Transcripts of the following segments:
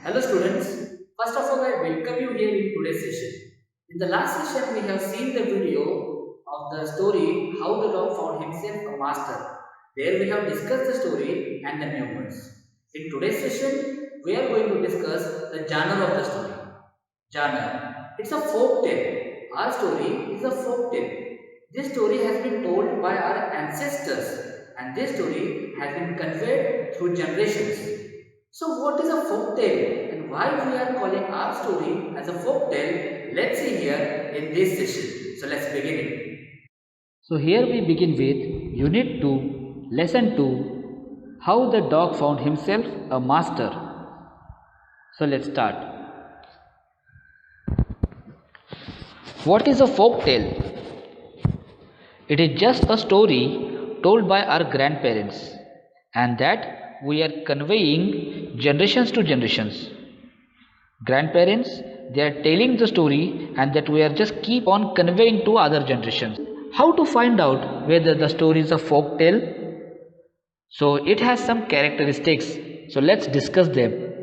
Hello students, first of all I welcome you here in today's session. In the last session we have seen the video of the story how the dog found himself a master. There we have discussed the story and the movements. In today's session we are going to discuss the genre of the story. Genre. It's a folk tale. Our story is a folk tale. This story has been told by our ancestors and this story has been conveyed through generations. So what is a folk tale and why we are calling our story as a folk tale? Let's see here in this session. So let's begin it. So here we begin with Unit 2, Lesson 2, How the Dog Found Himself a Master. So let's start. What is a folk tale? It is just a story told by our grandparents and that we are conveying generations to generations. Grandparents, they are telling the story and that we are just keep on conveying to other generations. How to find out whether the story is a folk tale? So it has some characteristics. So let's discuss them.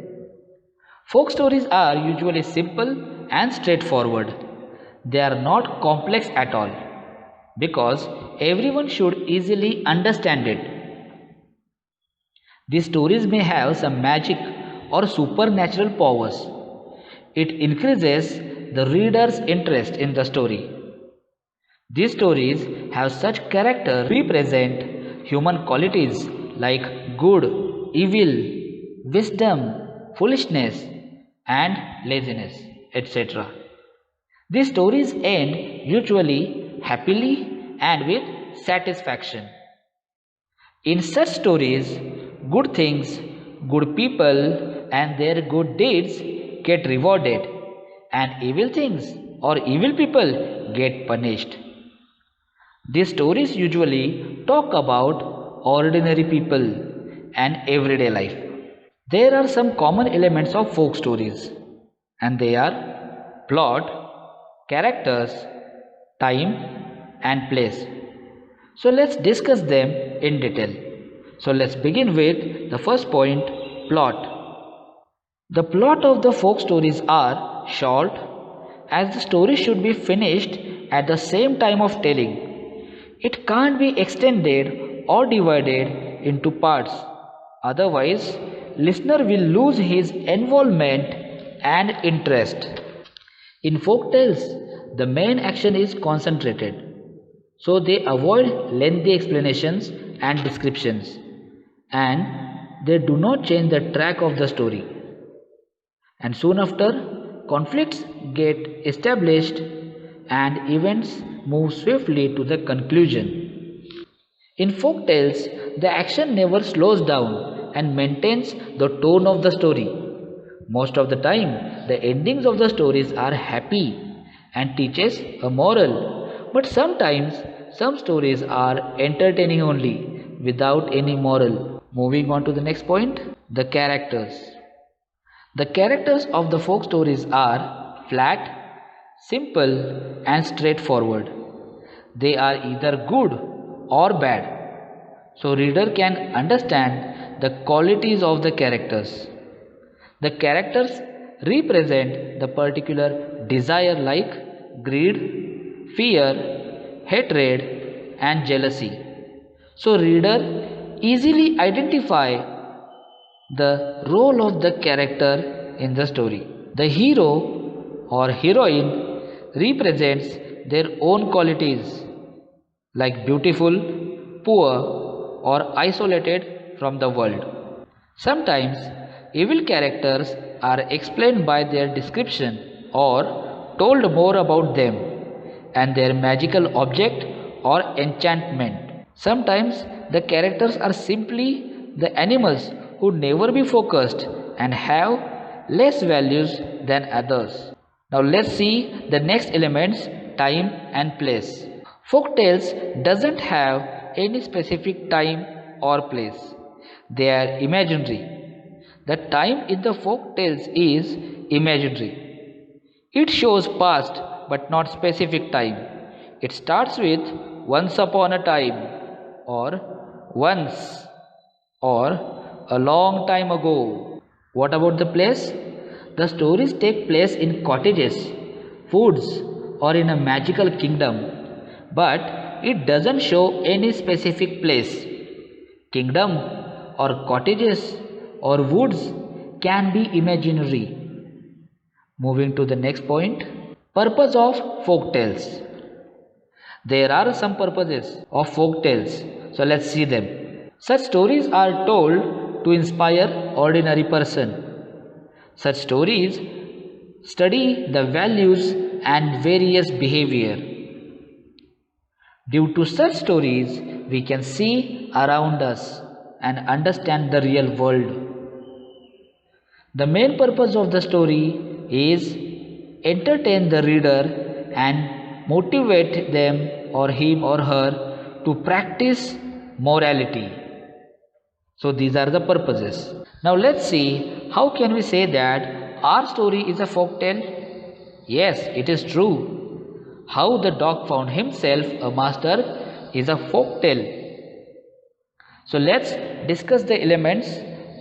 Folk stories are usually simple and straightforward. They are not complex at all because everyone should easily understand it. These stories may have some magic or supernatural powers. It increases the reader's interest in the story. These stories have such character represent human qualities like good, evil, wisdom, foolishness, and laziness, etc. These stories end usually happily and with satisfaction. In such stories, good things, good people, and their good deeds get rewarded, and evil things or evil people get punished. These stories usually talk about ordinary people and everyday life. There are some common elements of folk stories, and they are plot, characters, time, and place. So let's discuss them in detail. So let's begin with the first point, plot. The plot of the folk stories are short as the story should be finished at the same time of telling. It can't be extended or divided into parts. Otherwise, listener will lose his involvement and interest. In folk tales, the main action is concentrated, so they avoid lengthy explanations and descriptions, and they do not change the track of the story. And soon after, conflicts get established and events move swiftly to the conclusion. In folk tales, the action never slows down and maintains the tone of the story. Most of the time, the endings of the stories are happy and teaches a moral. But sometimes, some stories are entertaining only without any moral. Moving on to the next point, the characters. The characters of the folk stories are flat, simple, and straightforward. They are either good or bad, so reader can understand the qualities of the characters. The characters represent the particular desire like greed, fear, hatred, and jealousy. So reader easily identify the role of the character in the story. The hero or heroine represents their own qualities like beautiful, poor, or isolated from the world. Sometimes evil characters are explained by their description or told more about them and their magical object or enchantment. Sometimes the characters are simply the animals who never be focused and have less values than others. Now let's see the next elements, time and place. Folk tales doesn't have any specific time or place. They are imaginary. The time in the folk tales is imaginary. It shows past but not specific time. It starts with once upon a time or once or a long time ago. What about the place? The stories take place in cottages, woods, or in a magical kingdom, but it doesn't show any specific place. Kingdom or cottages or woods can be imaginary. Moving to the next point, purpose of folk tales. There are some purposes of folk tales, so let's see them. Such stories are told to inspire ordinary person. Such stories study the values and various behavior. Due to such stories, we can see around us and understand the real world. The main purpose of the story is entertain the reader and motivate them or him or her to practice morality. So these are the purposes. Now let's see, how can we say that our story is a folk tale? Yes, it is true. How the dog found himself a master is a folk tale. So let's discuss the elements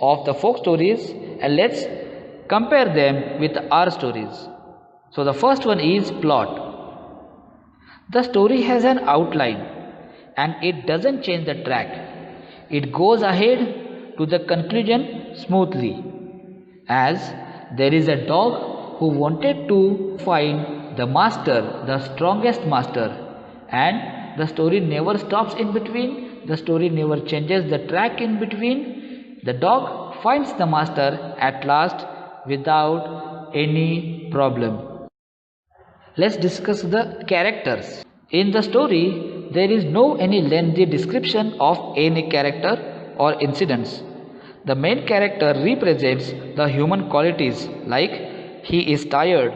of the folk stories and let's compare them with our stories. So the first one is plot. The story has an outline and it doesn't change the track. It goes ahead to the conclusion smoothly, as there is a dog who wanted to find the master, the strongest master, and the story never stops in between, the story never changes the track in between. The dog finds the master at last without any problem. Let's discuss the characters. In the story, there is no any lengthy description of any character or incidents. The main character represents the human qualities, like he is tired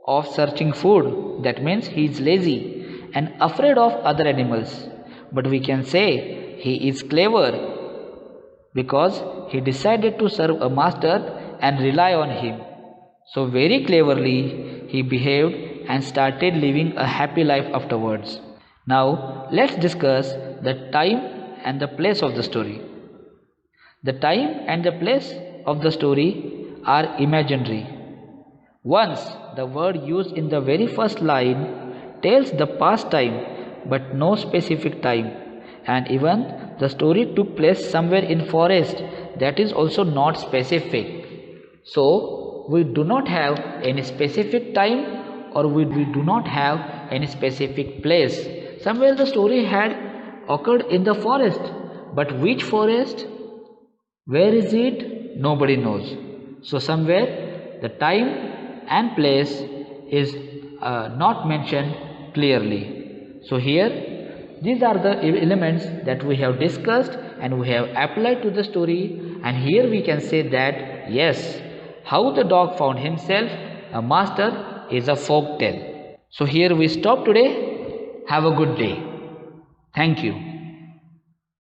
of searching food, that means he is lazy and afraid of other animals. But we can say he is clever because he decided to serve a master and rely on him. So very cleverly he behaved and started living a happy life afterwards. Now let's discuss the time and the place of the story. The time and the place of the story are imaginary. Once the word used in the very first line tells the past time but no specific time, and even the story took place somewhere in forest, that is also not specific. So we do not have any specific time or we do not have any specific place. Somewhere the story had occurred in the forest, but which forest? Where is it? Nobody knows. So somewhere the time and place is not mentioned clearly. So here these are the elements that we have discussed and we have applied to the story, and here we can say that yes, how the dog found himself a master is a folk tale. So here we stop today. Have a good day. Thank you.